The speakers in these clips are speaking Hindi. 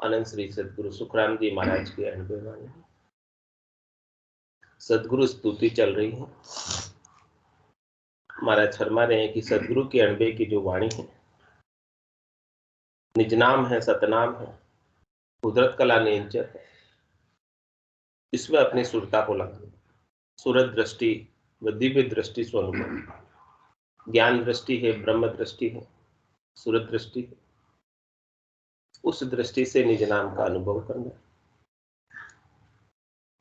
आनंद श्री सदगुरु सुखराम जी महाराज की अनुभव वाणी। सदगुरु स्तुति चल रही है। महाराज फरमा रहे हैं कि सदगुरु की अनुभव की जो वाणी है, निज नाम है, सतनाम है, कुदरत कला नेंचर है, इसमें अपनी सुरता को लगाना। सूरत दृष्टि व दिव्य दृष्टि स्वरूप ज्ञान दृष्टि है, ब्रह्म दृष्टि है, सूरत दृष्टि है। उस दृष्टि से निज नाम का अनुभव करना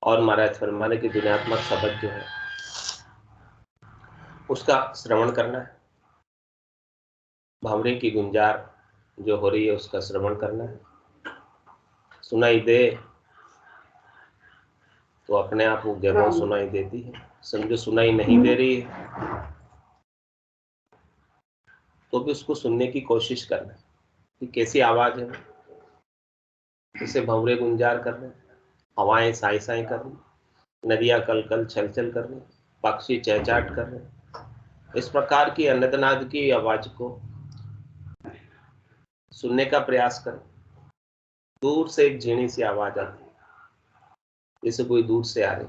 और महाराज फरमाने की दुनियात्मक शब्द जो है उसका श्रवण करना है। भावरे की गुंजार जो हो रही है उसका श्रवण करना है। सुनाई दे तो अपने आप वो गैबों सुनाई देती है। समझो सुनाई नहीं दे रही है तो भी उसको सुनने की कोशिश करना है कि कैसी आवाज है। जैसे भंवरे गुंजार कर रहे, हवाएं साई साई कर रही, नदियां कल कल छल छल कर रही, पक्षी चहचाट कर रहे। इस प्रकार की अनंतनाद की आवाज को सुनने का प्रयास करें। दूर से एक झीणी सी आवाज आती है, जैसे कोई दूर से आ रही,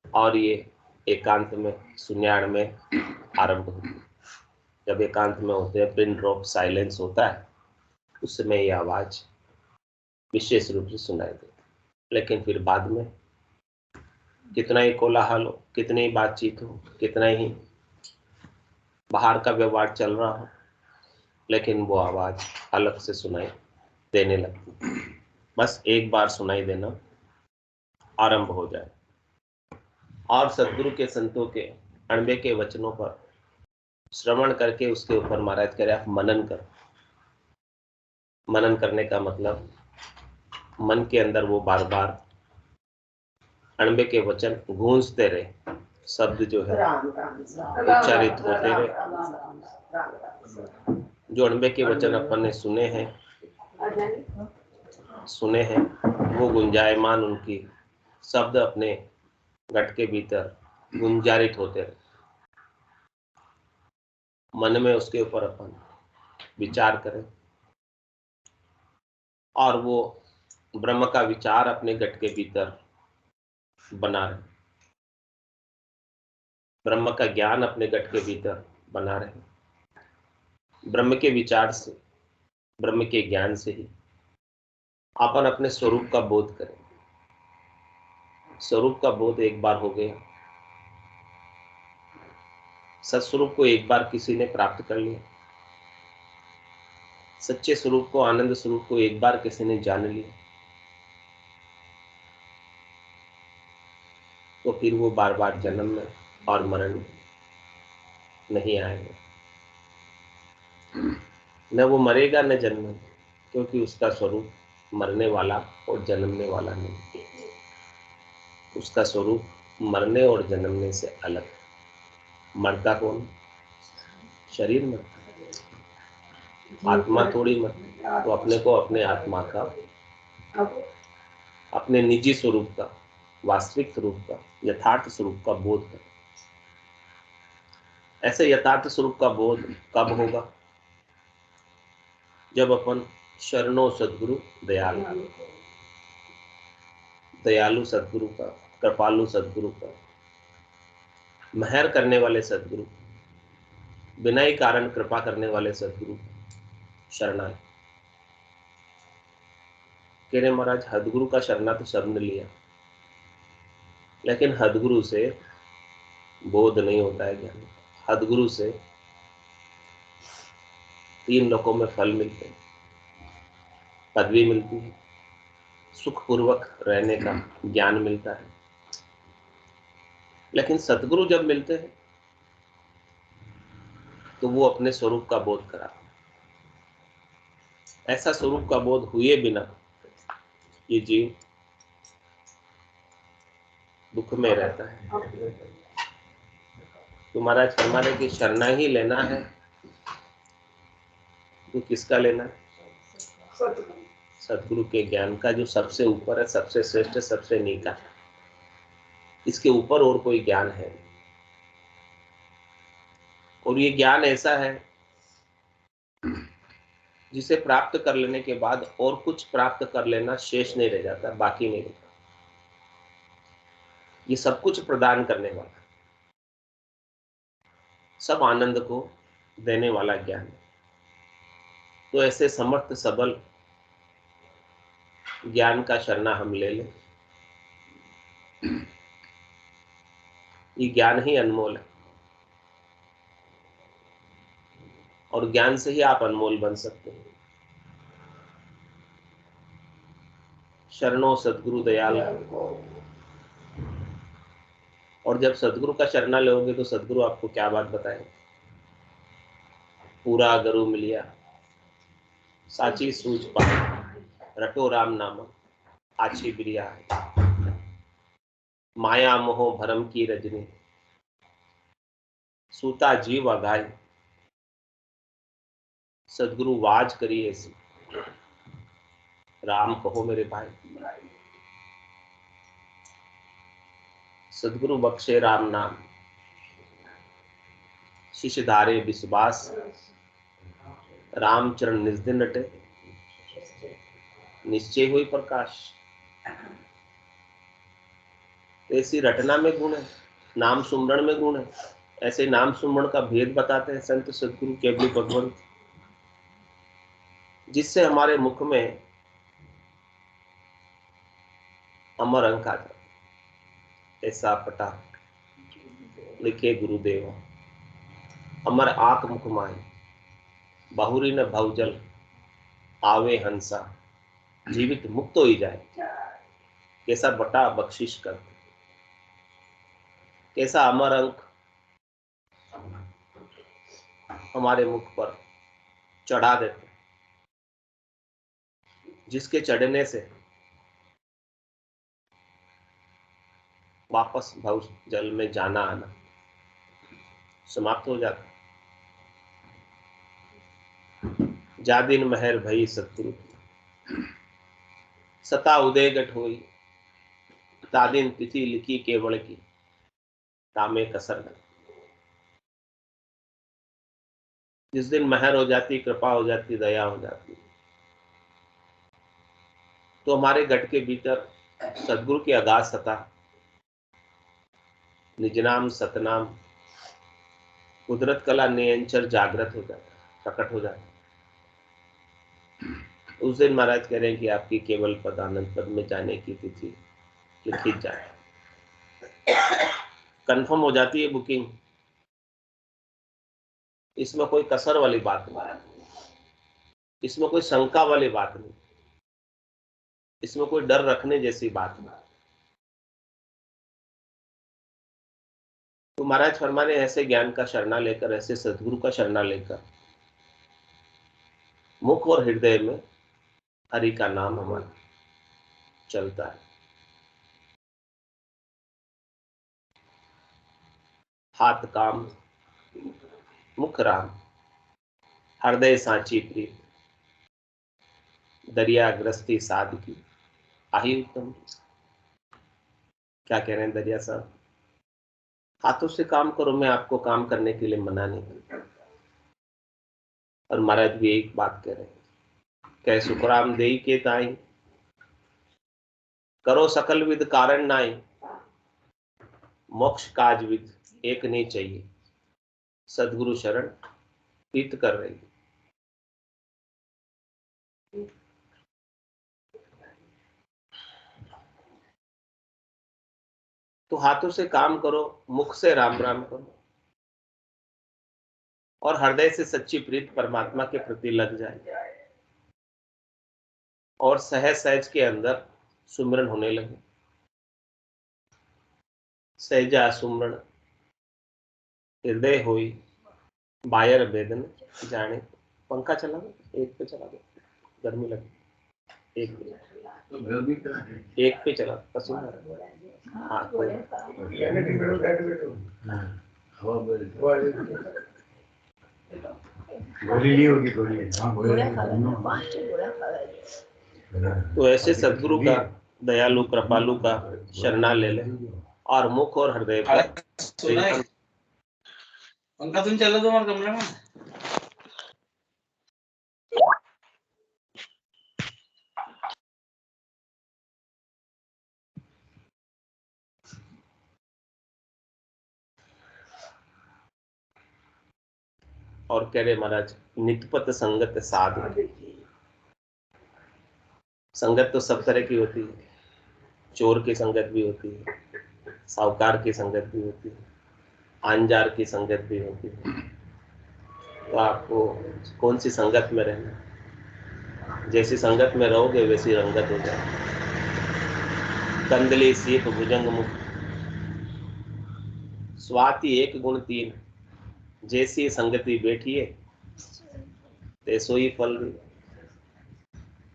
और ये एकांत में शून्याड़ में आरंभ होती है। जब एकांत में होते हैं, पिन ड्रॉप साइलेंस होता है, उस समय ये आवाज विशेष रूप से सुनाई देती। लेकिन फिर बाद में कितना ही कोलाहल हो, कितनी ही बातचीत हो, कितना ही बाहर का व्यवहार चल रहा हो, लेकिन वो आवाज अलग से सुनाई देने लगती। बस एक बार सुनाई देना आरंभ हो जाए और सदगुरु के संतों के अणबे के वचनों पर श्रवण करके उसके ऊपर महाराज कह रहे आप मनन करो। मनन करने का मतलब मन के अंदर वो बार बार अणबे के वचन गूंजते रहे, शब्द जो है उच्चारित होते रहे। जो अणबे के वचन अपन ने सुने हैं वो गुंजायमान, उनकी शब्द अपने घट के भीतर गुंजारित होते रहे। मन में उसके ऊपर अपन विचार करें और वो ब्रह्म का विचार अपने घट के भीतर बना रहे, ब्रह्म का ज्ञान अपने घट के भीतर बना रहे। ब्रह्म के विचार से, ब्रह्म के ज्ञान से ही अपन अपने स्वरूप का बोध करें। स्वरूप का बोध एक बार हो गया, सत्स्वरूप को एक बार किसी ने प्राप्त कर लिया, सच्चे स्वरूप को, आनंद स्वरूप को एक बार किसी ने जान लिया, तो फिर वो बार बार जन्म में और मरण में नहीं आएगा। न वो मरेगा न जन्म, क्योंकि उसका स्वरूप मरने वाला और जन्मने वाला नहीं। उसका स्वरूप मरने और जन्मने से अलग। मरता कौन? शरीर मरता, आत्मा थोड़ी मरती। तो अपने को अपने आत्मा का, अपने निजी स्वरूप का, वास्तविक स्वरूप का, यथार्थ स्वरूप का बोध कर। ऐसे यथार्थ स्वरूप का बोध कब होगा? जब अपन शरणों सदगुरु दयालु, दयालु सदगुरु का, कृपालु सदगुरु का, मेहर करने वाले सदगुरु, बिना ही कारण कृपा करने वाले सदगुरु शरणागत। कह रहे महाराज हदगुरु का शरणागत शब्द लिया, लेकिन हदगुरु से बोध नहीं होता है ज्ञान। हदगुरु से 3 लोकों में फल मिलते हैं, पदवी मिलती है, सुखपूर्वक रहने का ज्ञान मिलता है। लेकिन सतगुरु जब मिलते हैं तो वो अपने स्वरूप का बोध कराते हैं। ऐसा स्वरूप का बोध हुए बिना ये जीव दुख में रहता है। तो महाराज हमारे की शरणा ही लेना है तो किसका लेना है? सतगुरु के ज्ञान का, जो सबसे ऊपर है, सबसे श्रेष्ठ है, सबसे नीचा है। इसके ऊपर और कोई ज्ञान है नहीं। और ये ज्ञान ऐसा है जिसे प्राप्त कर लेने के बाद और कुछ प्राप्त कर लेना शेष नहीं रह जाता, बाकी नहीं रहता। ये सब कुछ प्रदान करने वाला, सब आनंद को देने वाला ज्ञान है। तो ऐसे समर्थ सबल ज्ञान का शरणा हम ले लें। ये ज्ञान ही अनमोल है और ज्ञान से ही आप अनमोल बन सकते हैं। शरणो सद्गुरु दयाल। और जब सद्गुरु का शरणा लोगे तो सद्गुरु आपको क्या बात बताए, पूरा गुरु मिलिया साची सूझ पाए, रटो राम नाम आछी बिरिया है, माया मोह भरम की रजनी, सूता जीव अघाई, सदगुरु वाज करी ऐसी, राम कहो मेरे भाई। सदगुरु बख्शे राम नाम, शिष्य धारे विश्वास, रामचरण निज दिन रटे, निश्चय हुई प्रकाश। ऐसी रटना में गुण है, नाम सुमरण में गुण है। ऐसे नाम सुमरण का भेद बताते हैं संत सदगुरु केवली भगवंत, जिससे हमारे मुख में अमर अंक आता। ऐसा पटा लिखे गुरुदेव, अमर आक मुख माई, बहुरी न भवजल आवे हंसा, जीवित मुक्त हो ही जाए। कैसा बटा बख्शिश कर, कैसा अमर अंक हमारे मुख पर चढ़ा देते, जिसके चढ़ने से वापस भव जल में जाना आना समाप्त हो जाता। जा दिन महर भई सतगुरु, सता उदय गठ होई, तादिन तिथि लिखी केवल की, तामे कसर न। जिस दिन महर हो जाती, कृपा हो जाती, दया हो जाती, तो हमारे गट के भीतर सदगुरु की अगाध सता, निजनाम सतनाम, कुदरत कला नियंचर जागृत हो जाता, प्रकट हो जाता। उस दिन महाराज कह रहे हैं कि आपकी केवल पद आनंद पद में जाने की तिथि लिखी जाए, कंफर्म हो जाती है बुकिंग। इसमें कोई कसर वाली बात नहीं, इसमें कोई शंका वाली बात नहीं, इसमें कोई डर रखने जैसी बात नहीं। तो महाराज फरमाने ऐसे ज्ञान का शरणा लेकर, ऐसे सदगुरु का शरणा लेकर, मुख और हृदय में हरि का नाम हमारा चलता है। हाथ काम मुख राम, हृदय सांची प्रीत, दरिया ग्रस्ती साध की आही उत्तम। क्या कह रहे हैं दरिया साहब, हाथों से काम करो, मैं आपको काम करने के लिए मना नहीं करता। और महाराज भी एक बात कह रहे हैं, कह सुखराम देई के ताई, करो सकल विद कारण नाई, मोक्ष काज विद एक नहीं चाहिए, सदगुरु शरण प्रीत कर रही। तो हाथों से काम करो, मुख से राम राम करो, और हृदय से सच्ची प्रीत परमात्मा के प्रति लग जाए, और सहज सहज के अंदर सुमिरन होने लगे। सहजा सुमरण हृदय होई, बायर वेदन जाने। पंखा चला दो, एक पे चला दो, गर्मी लगी। एक पे चला, पसीना। हाँ तो ऐसे सदगुरु का, दयालु कृपालु का शरणा ले ले, और मुख और हृदय पर पंखा तुम चलो तुम्हारे कमरे में। और कह रहे महाराज नितपत संगत साध। संगत तो सब तरह की होती है, चोर की संगत भी होती है, साहूकार की संगत भी होती है, आंजार की संगत भी होती है। तो आपको कौन सी संगत में रहना, जैसी संगत में रहोगे वैसी रंगत हो जाए। कंदली सीप भुजंग मुख स्वाति एक गुण तीन, जैसी संगति बैठिए तैसो ही फल भी।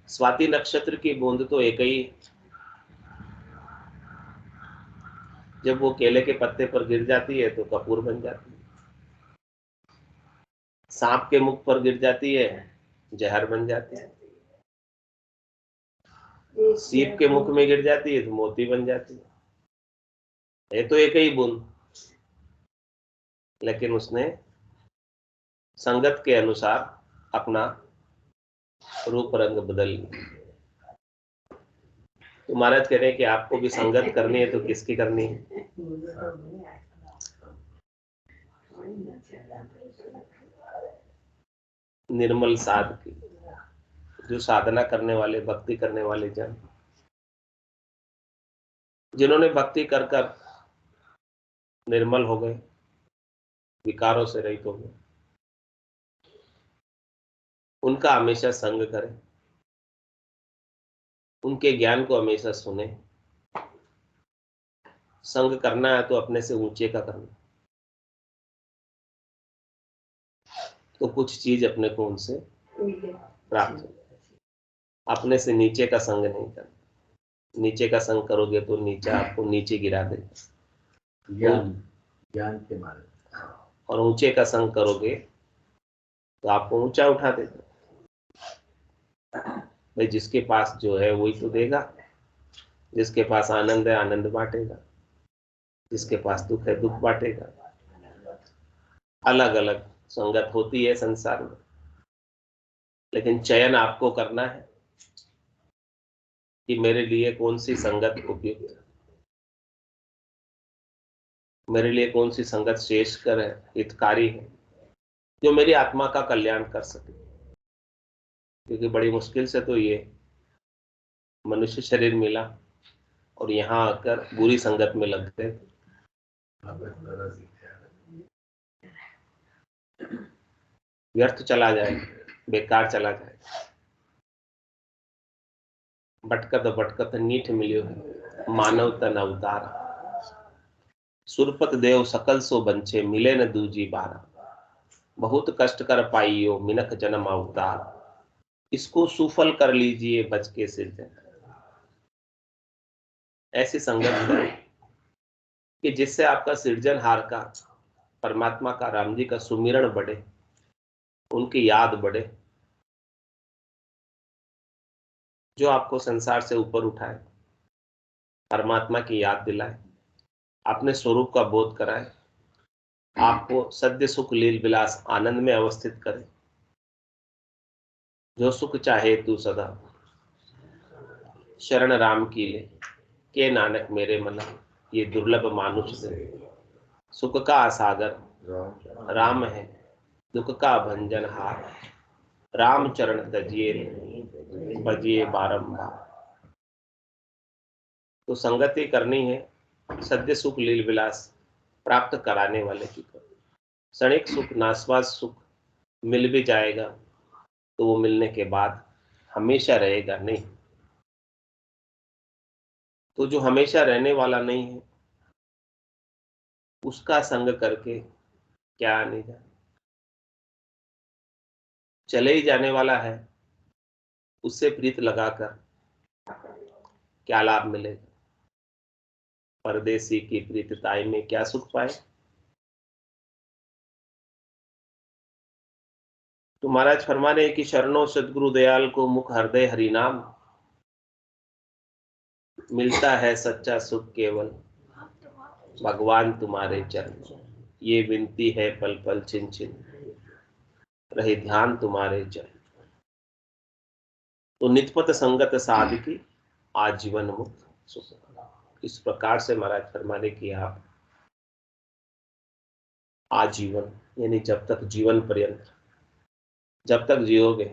स्वाति नक्षत्र की बूंद तो एक ही, जब वो केले के पत्ते पर गिर जाती है तो कपूर बन जाती है, सांप के मुख पर गिर जाती है जहर बन जाती है, सीप के मुख में गिर जाती है तो मोती बन जाती है। ये तो एक ही बूंद, लेकिन उसने संगत के अनुसार अपना रूप रंग बदल लिया। तो महाराज कह रहे हैं कि आपको भी संगत करनी है तो किसकी करनी है? निर्मल साध की, जो साधना करने वाले, भक्ति करने वाले जन, जिन्होंने भक्ति कर कर निर्मल हो गए, विकारों से रहित हो गए, उनका हमेशा संग करें, उनके ज्ञान को हमेशा सुने। संग करना है तो अपने से ऊंचे का करना, तो कुछ चीज अपने को उनसे प्राप्त हो। अपने से नीचे का संग नहीं करना। नीचे का संग करोगे तो नीचा आपको नीचे गिरा देगा, ज्ञान के मार्ग। और ऊंचे का संग करोगे तो आपको ऊंचा उठा देगा। भाई जिसके पास जो है वही तो देगा, जिसके पास आनंद है आनंद बांटेगा, जिसके पास दुख है दुख बांटेगा। अलग अलग संगत होती है संसार में, लेकिन चयन आपको करना है कि मेरे लिए कौन सी संगत उपयुक्त है, मेरे लिए कौन सी संगत श्रेष्ठकर है, हितकारी है, जो मेरी आत्मा का कल्याण कर सके। क्योंकि बड़ी मुश्किल से तो ये मनुष्य शरीर मिला और यहाँ आकर बुरी संगत में लग गए, व्यर्थ चला जाए, बेकार चला जाए। भटकत भटकत नीठ मिलियो है, मानव तन अवतार, सुरपत देव सकल सो बंछे, मिले न दूजी बार, बहुत कष्ट कर पाइयो मिनख जन्म अवतार, इसको सुफल कर लीजिए बच के सिरजन। ऐसी संगत करें कि जिससे आपका सृजनहार का, परमात्मा का, राम जी का सुमिरण बढ़े, उनकी याद बढ़े, जो आपको संसार से ऊपर उठाए, परमात्मा की याद दिलाए, अपने स्वरूप का बोध कराए, आपको सद्य सुख लील विलास आनंद में अवस्थित करे। जो सुख चाहे तू सदा शरण राम की ले, के नानक मेरे मना, ये दुर्लभ मानुष दे। सुख का सागर राम है, दुख का भंजन हार, राम चरण तजिए भजिए बारंबार। तो संगति करनी है सद्य सुख लील विलास प्राप्त कराने वाले की करो। क्षणिक सुख, नास्वाद सुख मिल भी जाएगा तो वो मिलने के बाद हमेशा रहेगा नहीं। तो जो हमेशा रहने वाला नहीं है उसका संग करके क्या आने जाने, चले ही जाने वाला है, उससे प्रीत लगाकर क्या लाभ मिलेगा। परदेसी की प्रीतताई में क्या सुख पाए। तो महाराज फरमा रहे कि शरणों सदगुरु दयाल को मुख हृदय हरि नाम, मिलता है सच्चा सुख केवल भगवान तुम्हारे चरण। ये विनती है पल पल छिन छिन, रहे ध्यान तुम्हारे चरण। तो नितपत संगत साध की आजीवन मुक्त सुख। इस प्रकार से महाराज फरमाने की आप आजीवन, यानी जब तक जीवन पर्यंत, जब तक जियोगे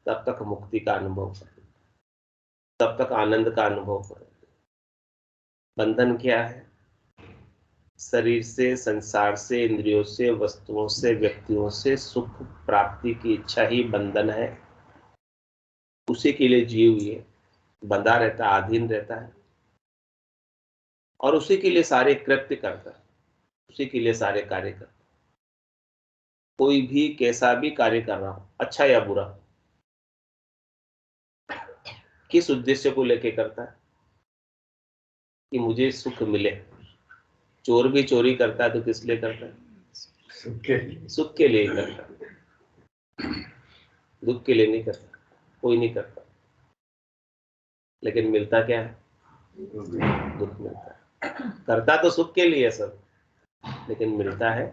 तब तक मुक्ति का अनुभव करोगे, तब तक आनंद का अनुभव करोगे। बंधन क्या है? शरीर से, संसार से, इंद्रियों से, वस्तुओं से, व्यक्तियों से सुख प्राप्ति की इच्छा ही बंधन है। उसी के लिए जीव ये बंधा रहता है, अधीन रहता है, और उसी के लिए सारे कृत्य करता है, उसी के लिए सारे कार्य करता है। कोई भी कैसा भी कार्य कर रहा हो, अच्छा या बुरा, किस उद्देश्य को लेके करता है? कि मुझे सुख मिले। चोर भी चोरी करता है तो किस लिए करता है? सुख के लिए करता है, दुख के लिए नहीं करता। कोई नहीं करता, लेकिन मिलता क्या है? दुख मिलता है। करता तो सुख के लिए सब, लेकिन मिलता है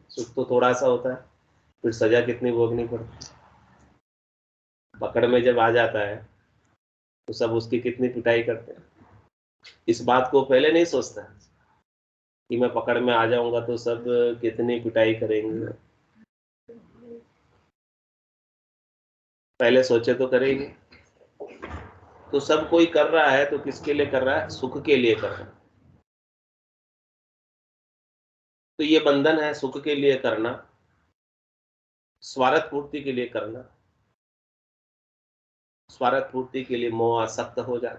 सुख तो थोड़ा सा होता है। फिर सजा कितनी भोगनी पड़ती। पकड़ में जब आ जाता है तो सब उसकी कितनी पिटाई करते हैं। इस बात को पहले नहीं सोचता कि मैं पकड़ में आ जाऊंगा तो सब कितनी पिटाई करेंगे। पहले सोचे तो करेंगे। तो सब कोई कर रहा है तो किसके लिए कर रहा है? सुख के लिए कर रहा है। तो ये बंधन है, सुख के लिए करना, स्वार्थ पूर्ति के लिए करना। स्वार्थ पूर्ति के लिए मोह आसक्त हो जाता,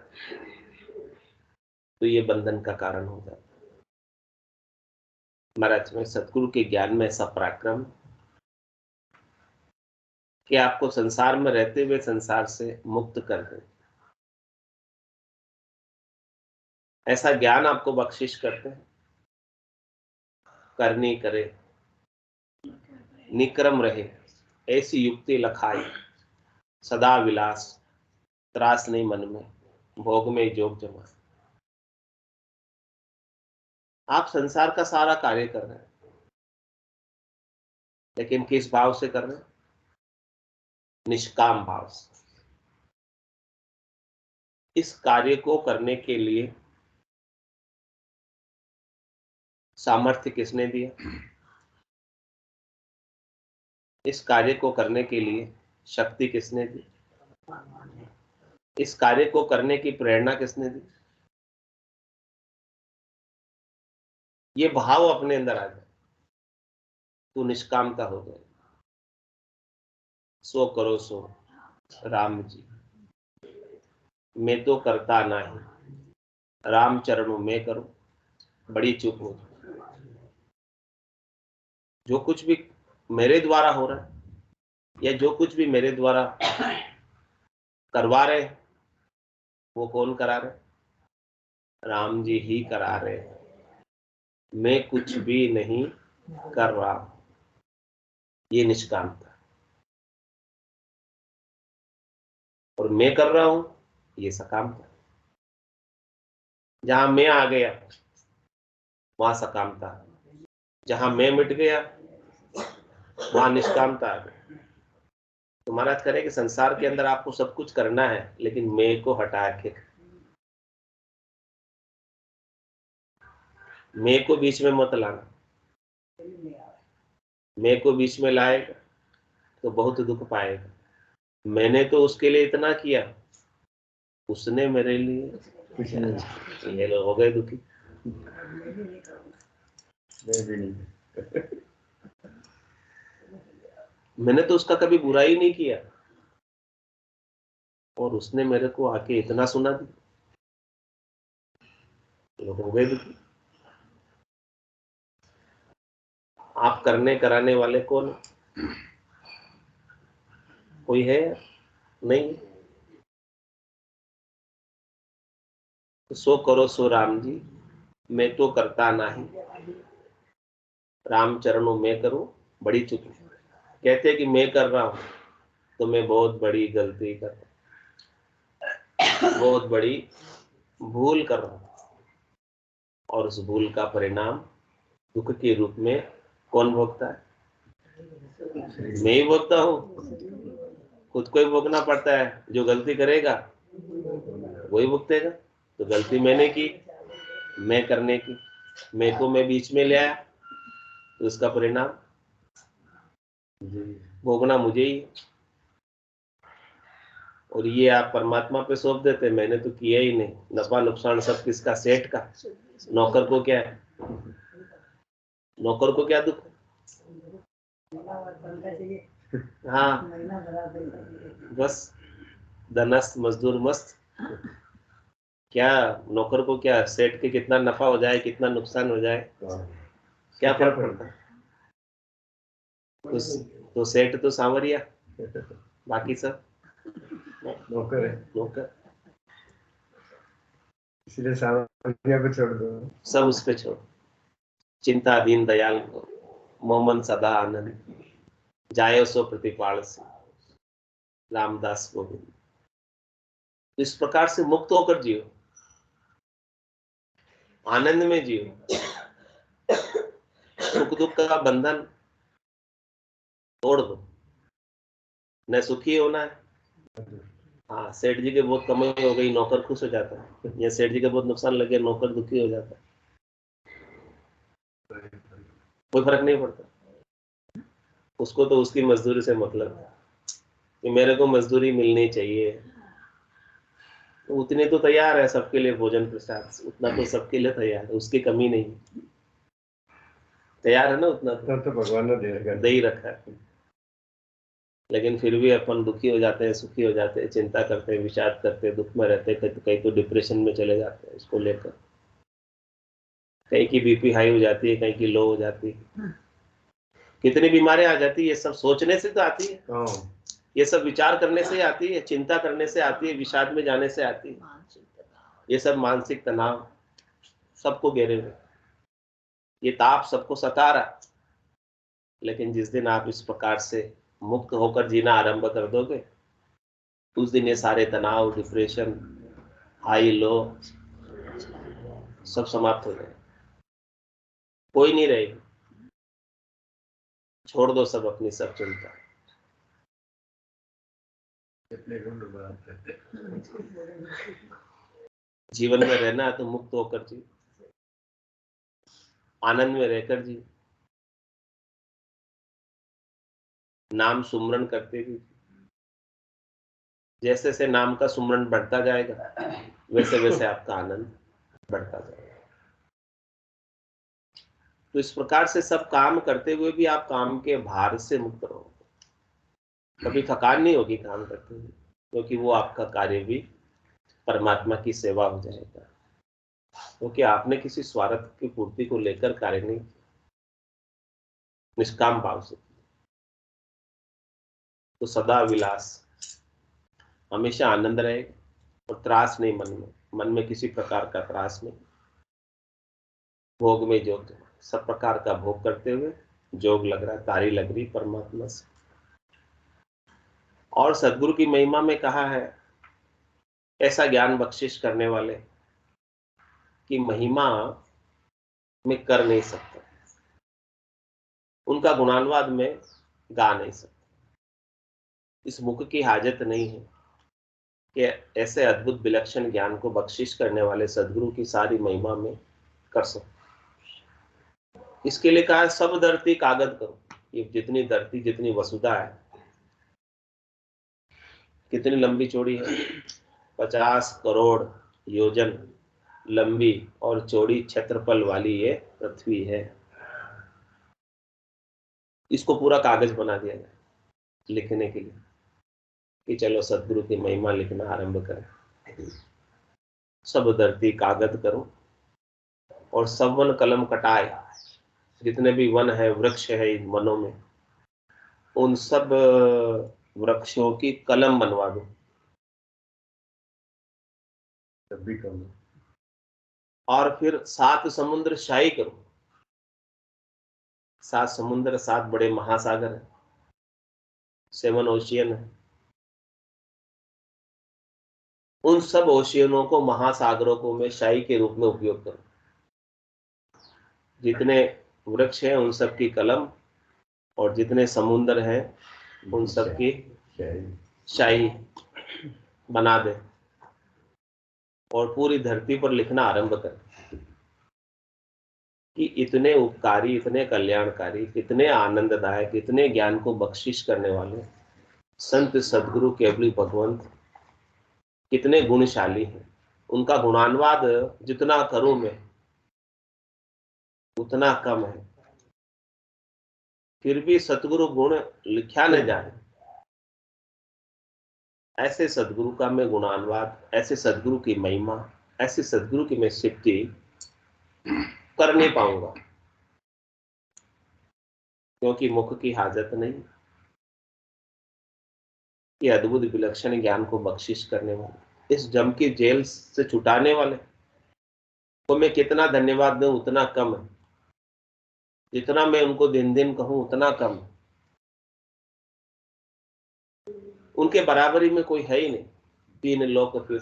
तो ये बंधन का कारण हो जाता। महाराज में सतगुरु के ज्ञान में ऐसा पराक्रम कि आपको संसार में रहते हुए संसार से मुक्त कर दे, ऐसा ज्ञान आपको बख्शिश करते हैं। करनी करे निक्रम रहे, ऐसी युक्ति लखाई, सदा विलास, त्रास नहीं मन में, भोग में जोग जमा। आप संसार का सारा कार्य कर रहे हैं, लेकिन किस भाव से कर रहे हैं? निष्काम भाव से। इस कार्य को करने के लिए सामर्थ्य किसने दिया? इस कार्य को करने के लिए शक्ति किसने दी? इस कार्य को करने की प्रेरणा किसने दी? ये भाव अपने अंदर आ जाए तो निष्कामता हो जाए। सो करो सो राम जी, मैं तो करता नहीं, राम चरणों में करो, बड़ी चूक हो। जो कुछ भी मेरे द्वारा हो रहा है, या जो कुछ भी मेरे द्वारा करवा रहे, वो कौन करा रहे? राम जी ही करा रहे। मैं कुछ भी नहीं कर रहा। ये निष्कामता। और मैं कर रहा हूं, ये सकामता। जहां मैं आ गया वहां सकामता, जहां मैं मिट गया वहां निष्कामता आ गई। तो महाराज करे कि संसार के अंदर आपको सब कुछ करना है, लेकिन मैं को हटा के, मैं को बीच में मत लाना। मैं को बीच में लाएगा तो बहुत दुख पाएगा। मैंने तो उसके लिए इतना किया, उसने मेरे लिए कुछ नहीं। ये लोग हो गए दुखी। मैंने तो उसका कभी बुरा ही नहीं किया, और उसने मेरे को आके इतना सुना दिया। लोग हो गए दुखी। आप करने कराने वाले कौन? कोई है? नहीं। तो सो करो सो राम जी, मैं तो करता नहीं, राम चरणों में करूं बड़ी चूक। कहते हैं कि मैं कर रहा हूं तो मैं बहुत बड़ी गलती कर रहा हूं, बहुत बड़ी भूल कर रहा हूं, और उस भूल का परिणाम दुख के रूप में कौन भोगता है? मैं ही भोगता हूं। खुद को ही भोगना पड़ता है। जो गलती करेगा वही भुगतेगा। तो गलती मैंने की, मैं करने की, मैं को मैं बीच में ले आया तो उसका परिणाम भोगना मुझे ही। और ये आप परमात्मा पे सौंप देते, मैंने तो किया ही नहीं, नफा नुकसान सब किसका, सेठ का। नौकर को क्या है, नौकर को क्या दुख है? हाँ बस धनस्थ मजदूर मस्त। क्या नौकर को क्या, सेठ के कितना नफा हो जाए कितना नुकसान हो जाए क्या फर्क पड़ता है? तो सेठ तो सांवरिया, बाकी सब नौकर है। नौकर, इसलिए सांवरिया को छोड़ दो, सब उस पे छोड़। चिंता दीन दयाल मोमन सदा आनंद, जायो सो प्रतिपाल से, रामदास गोविंद। तो इस प्रकार से मुक्त होकर जियो, आनंद में जियो, सुख दुख का बंधन तोड़ दो, न सुखी होना है। हाँ, सेठ जी के बहुत कमाई हो गई, नौकर खुश हो जाता है, या सेठ जी के बहुत नुकसान लगे, नौकर दुखी हो जाता है, कोई फर्क नहीं पड़ता। उसको तो उसकी मजदूरी से मतलब है कि मेरे को मजदूरी मिलनी चाहिए, तो उतने तो तैयार है सबके लिए भोजन प्रसाद, उतना तो सबके लिए तैयार है, उसकी कमी नहीं, तैयार है ना, उतना तो भगवान ने दे ही रखा है। लेकिन फिर भी अपन दुखी हो जाते हैं, सुखी हो जाते हैं, चिंता करते हैं, विषाद करते हैं, दुख में रहते हैं, कहीं तो डिप्रेशन में चले जाते हैं इसको लेकर। कहीं की बीपी हाई हो जाती है, कहीं की लो हो जाती है, कितनी बीमारियां आ जाती है। ये सब सोचने से तो आती है, ये सब विचार करने से आती है, चिंता करने से आती है, विषाद में जाने से आती है। ये सब मानसिक तनाव सबको घेरे हुए, ये ताप सबको सता रहा। लेकिन जिस दिन आप इस प्रकार से मुक्त होकर जीना आरंभ कर दोगे, उस दिन ये सारे तनाव, डिप्रेशन, हाई लो सब समाप्त हो जाए, कोई नहीं रहेगी। छोड़ दो सब अपनी सब चिंता। जीवन में रहना है तो मुक्त होकर जी, आनंद में रहकर जी, नाम सुमरन करते भी। जैसे जैसे नाम का सुमरन बढ़ता जाएगा, वैसे वैसे आपका आनंद बढ़ता जाएगा। तो इस प्रकार से सब काम करते हुए भी आप काम के भार से मुक्त रहो, कभी थकान नहीं होगी काम करते हुए, क्योंकि वो आपका कार्य भी परमात्मा की सेवा हो जाएगा, क्योंकि आपने किसी स्वार्थ की पूर्ति को लेकर कार्य नहीं, निष्काम भाव से। तो सदा विलास, हमेशा आनंद रहेगा, और त्रास नहीं मन में किसी प्रकार का त्रास नहीं। भोग में जोग, सब प्रकार का भोग करते हुए जोग लग रहा, तारी लग रही परमात्मा से। और सदगुरु की महिमा में कहा है, ऐसा ज्ञान बख्शिश करने वाले की महिमा में कर नहीं सकता, उनका गुणानुवाद में गा नहीं सकता। इस मुख की हाजत नहीं है कि ऐसे अद्भुत विलक्षण ज्ञान को बख्शिश करने वाले सदगुरु की सारी महिमा में कर सकते। इसके लिए कहा, सब धरती कागज करो। ये जितनी धरती, जितनी वसुधा है, कितनी लंबी चौड़ी है, 50 करोड़ योजन लंबी और चौड़ी क्षेत्रफल वाली ये पृथ्वी है। इसको पूरा कागज बना दिया जाए लिखने के लिए कि चलो सदगुरु की महिमा लिखना आरंभ करें। सब धरती कागज करो, और सब वन कलम कटाए, जितने भी वन है, वृक्ष है इन वनों में, उन सब वृक्षों की कलम बनवा दो, तब भी कम। और फिर 7 समुद्र शाही करो। 7 समुद्र, 7 बड़े महासागर है, 7 ओशियन है। उन सब ओशियनों को, महासागरों को मैं शाही के रूप में उपयोग करूं। जितने वृक्ष हैं उन सब की कलम, और जितने समुद्र हैं उन सब की शाही बना दे, और पूरी धरती पर लिखना आरंभ कर। कि इतने उपकारी, इतने कल्याणकारी, इतने आनंददायक, इतने ज्ञान को बख्शिश करने वाले संत सदगुरु केवली भगवंत कितने गुणशाली हैं। उनका गुणानुवाद जितना करूं मैं उतना कम है। फिर भी सतगुरु गुण लिखा न जाए, ऐसे सदगुरु का मैं गुणानुवाद, ऐसे सदगुरु की महिमा, ऐसे सदगुरु की मैं सिद्धि कर नहीं पाऊंगा, क्योंकि मुख की हाजत नहीं। ये अद्भुत विलक्षण ज्ञान को बख्शिश करने वाले, इस जम की जेल से छुटाने वाले को मैं कितना धन्यवाद दूं उतना कम है। जितना मैं उनको दिन दिन कहूं उतना कम है। उनके बराबरी में कोई है ही नहीं। तीन लोक फिर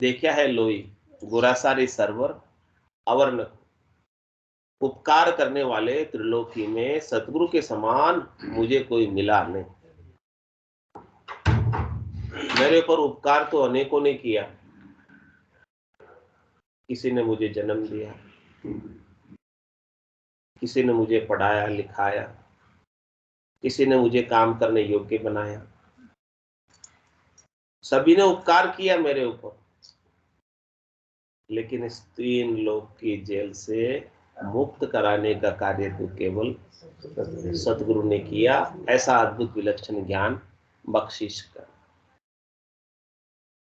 देखा है लोई, गुरासारी सरवर अवर उपकार करने वाले त्रिलोकी में सतगुरु के समान मुझे कोई मिला नहीं। मेरे ऊपर उपकार तो अनेकों ने किया। किसी ने मुझे जन्म दिया, किसी ने मुझे पढ़ाया लिखाया, किसी ने मुझे काम करने योग्य बनाया। सभी ने उपकार किया मेरे ऊपर, लेकिन इस तीन लोक की जेल से मुक्त कराने का कार्य तो केवल सतगुरु ने किया। ऐसा अद्भुत विलक्षण ज्ञान बख्शिश कर,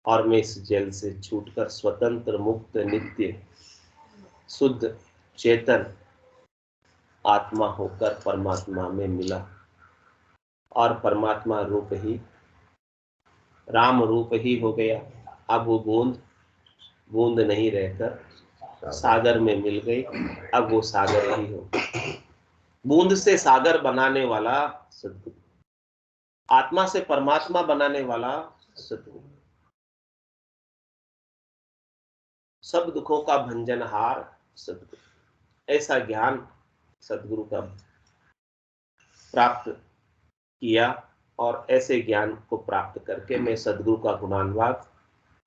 और मैं इस जेल से छूटकर स्वतंत्र मुक्त नित्य शुद्ध चेतन आत्मा होकर परमात्मा में मिला, और परमात्मा रूप ही राम रूप ही हो गया। अब वो बूंद बूंद नहीं रहकर सागर में मिल गई। अब वो सागर ही हो। बूंद से सागर बनाने वाला सतगुरु, आत्मा से परमात्मा बनाने वाला सतगुरु, सब दुखों का भंजनहार सतगुरु। ऐसा ज्ञान सतगुरु का प्राप्त किया, और ऐसे ज्ञान को प्राप्त करके मैं सतगुरु का गुणानुवाद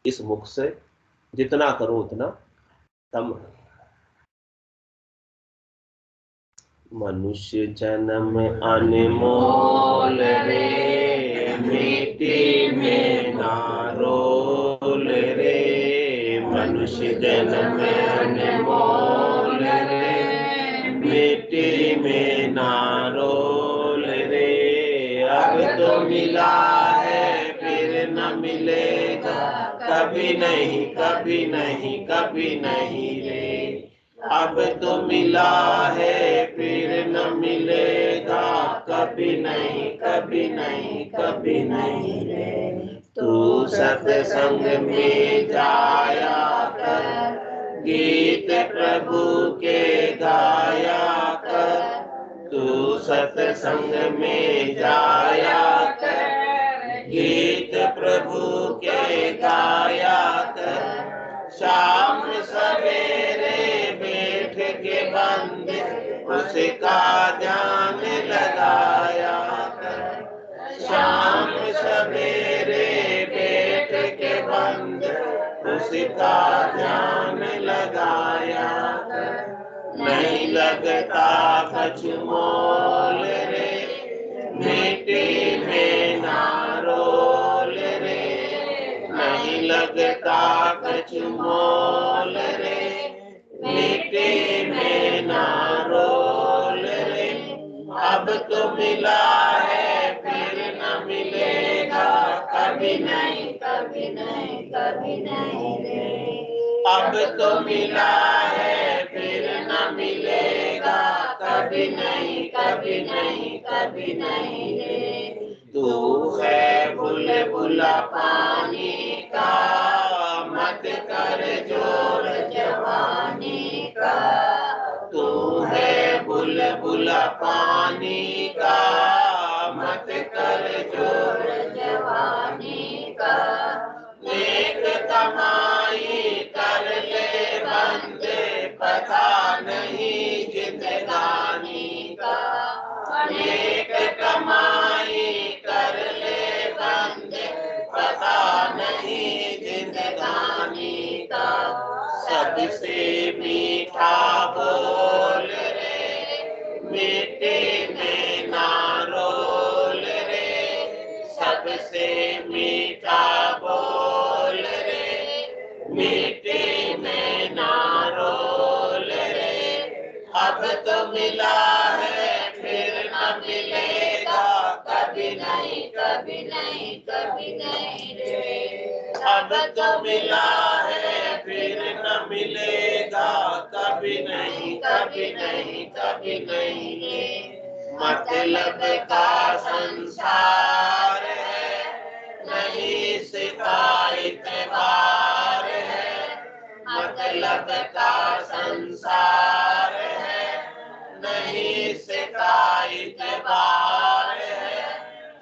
इस मुख से जितना करूं उतना कम है। मनुष्य जन्म अनमोल रे, मिट्टी में ना रोल रे। मनुष्य जन्म अनमोल रे, मिट्टी में ना रोल रे। अब तो मिला है फिर न मिलेगा, कभी नहीं कभी नहीं कभी नहीं रे। अब तो मिला है फिर न मिलेगा, कभी नहीं कभी नहीं कभी नहीं रे। तू सत्संग में जाया कर, गीत प्रभु के गाया कर। तू सत्संग में जाया कर, गीत प्रभु के गाया कर। शाम सवेरे बैठ के बंद उसका ध्यान लगाया कर। शाम सवेरे बैठ के बंद उसका ध्यान लगाया कर। नहीं लगता कछु मोल रे, मिट्टी में ना रोल रे। नहीं लगता कछु मोल रे, मिट्टी में ना रोल रे। अब तो मिला है फिर न मिलेगा, कभी नहीं कभी नहीं कभी नहीं रे। अब तो मिला है फिर न मिलेगा, कभी नहीं कभी नहीं कभी नहीं रे। तू है बुलबुला पानी का, मत कर जोर जवानी का। तू है बुलबुला पानी का, मत कर जोर जवानी का। नेक कमाई कर ले बंदे, पता नहीं जिंदगानी का। नेक कमाई कर ले बंदे, पता नहीं जिंदगानी का। सबसे मीठा सबसे मीठा बोल रे, मीठी में ना रोल रे। अब तो मिला है फिर न मिलेगा, कभी नहीं कभी नहीं कभी नहीं रे। अब तो मिला है फिर न मिलेगा, कभी नहीं कभी नहीं कभी नहीं रे। मतलब का संसार है, नहीं शिकायत बार है। मतलब का संसार है, नहीं शिकायत बार है।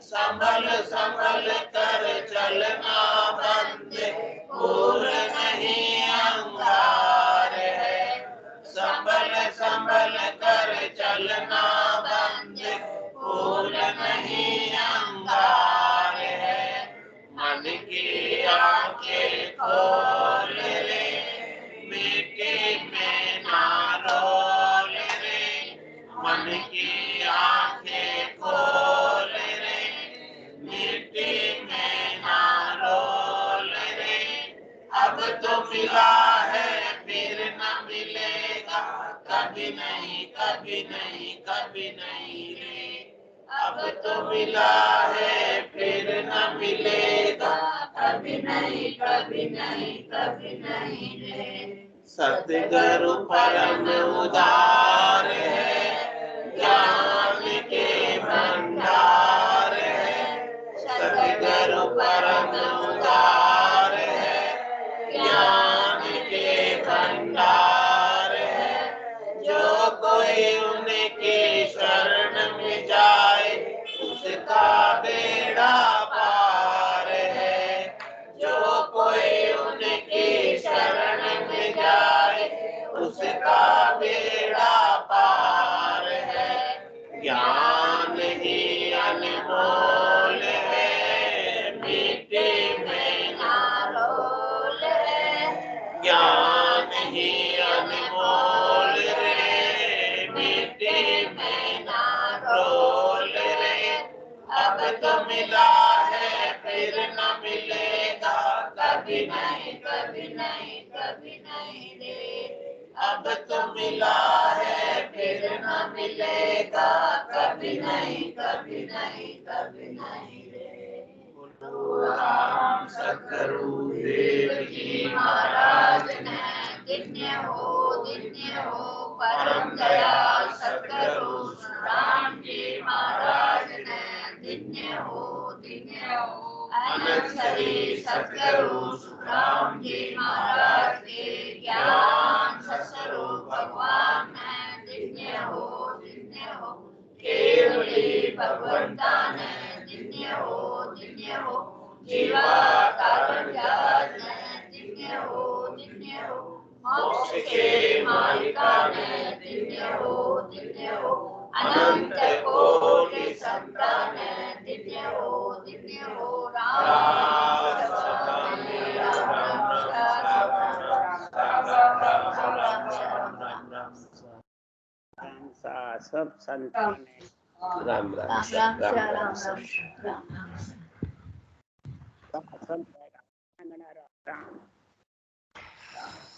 संभल संभल कर चलना बंदे, भूल नहीं अंगार है। संभल संभल कर चलना बंदे, भूल नहीं अंगार है। मन की आंखें खोल रे, मिट्टी में ना रोल रे। मन की आंखें खोल रे, मिट्टी में ना रोल रे। अब तो मिला है फिर न मिलेगा, कभी नहीं कभी नहीं कभी नहीं रे। अब तो मिला है फिर न मिलेगा, कभी नहीं कभी नहीं कभी नहीं रे। सतगुरु परम उदार है, ज्ञान के भंडार है। सतगुरु परम उदार है, ज्ञान के भंडार है। जो कोई उनकी शरण में जाए, उसका बेड़ा पार है। जो कोई उनकी शरण में जाए, उसका बेड़ा पार है। ज्ञान ही अनमोल है, मिट्टी में ना रोल है। ज्ञान ही अनमोल रे, मिट्टी में ना रोल रे। अब तो मिला है फिर न मिलेगा, कभी नहीं कभी नहीं कभी नहीं रे। अब तो मिला है फिर न मिलेगा, कभी नहीं कभी नहीं कभी नहीं रे। बोलो राम सतगुरु देव की महाराज ने, दिव्य हो परम दयाल सतगुरु राम जी महाराज ने। दिव्य हो अनंत श्री सतगुरु राम जी महाराज के ज्ञान स्वरूप भगवान है। दिव्य हो केवली भगवंता ने। दिव्य हो जीवा कारण जात ने। दिव्य हो मोक्ष के मालिका ने। दिव्य हो अनंत कोटि संतान ने। दिव्य हो राम सब संतान राम राम सब